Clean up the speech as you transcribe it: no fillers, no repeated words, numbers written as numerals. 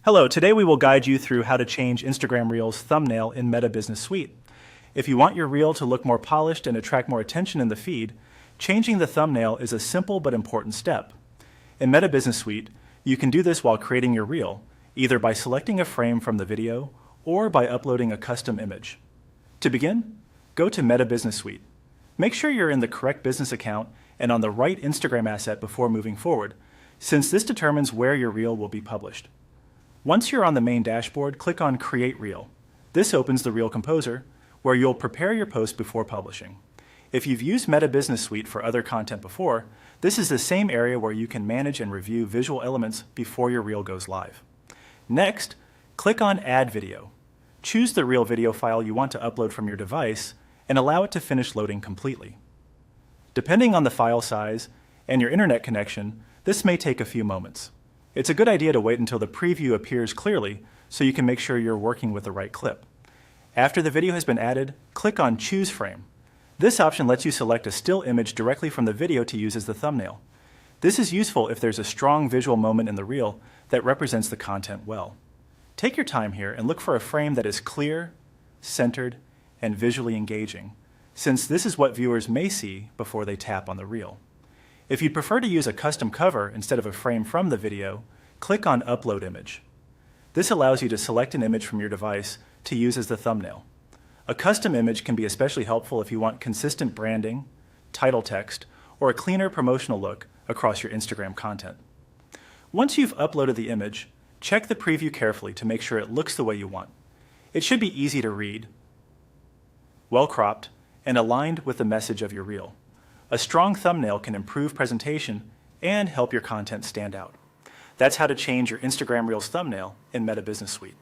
Hello, today we will guide you through how to change Instagram Reels thumbnail in Meta Business Suite. If you want your reel to look more polished and attract more attention in the feed, changing the thumbnail is a simple but important step. In Meta Business Suite, you can do this while creating your reel, either by selecting a frame from the video or by uploading a custom image. To begin, go to Meta Business Suite. Make sure you're in the correct business account and on the right Instagram asset before moving forward, since this determines where your reel will be published. Once you're on the main dashboard, click on Create Reel. This opens the Reel Composer, where you'll prepare your post before publishing. If you've used Meta Business Suite for other content before, this is the same area where you can manage and review visual elements before your reel goes live. Next, click on Add Video. Choose the reel video file you want to upload from your device and allow it to finish loading completely. Depending on the file size and your internet connection, this may take a few moments. It's a good idea to wait until the preview appears clearly so you can make sure you're working with the right clip. After the video has been added, click on Choose Frame. This option lets you select a still image directly from the video to use as the thumbnail. This is useful if there's a strong visual moment in the reel that represents the content well. Take your time here and look for a frame that is clear, centered, and visually engaging, since this is what viewers may see before they tap on the reel. If you'd prefer to use a custom cover instead of a frame from the video, click on Upload Image. This allows you to select an image from your device to use as the thumbnail. A custom image can be especially helpful if you want consistent branding, title text, or a cleaner promotional look across your Instagram content. Once you've uploaded the image, check the preview carefully to make sure it looks the way you want. It should be easy to read, well cropped, and aligned with the message of your reel. A strong thumbnail can improve presentation and help your content stand out. That's how to change your Instagram Reels thumbnail in Meta Business Suite.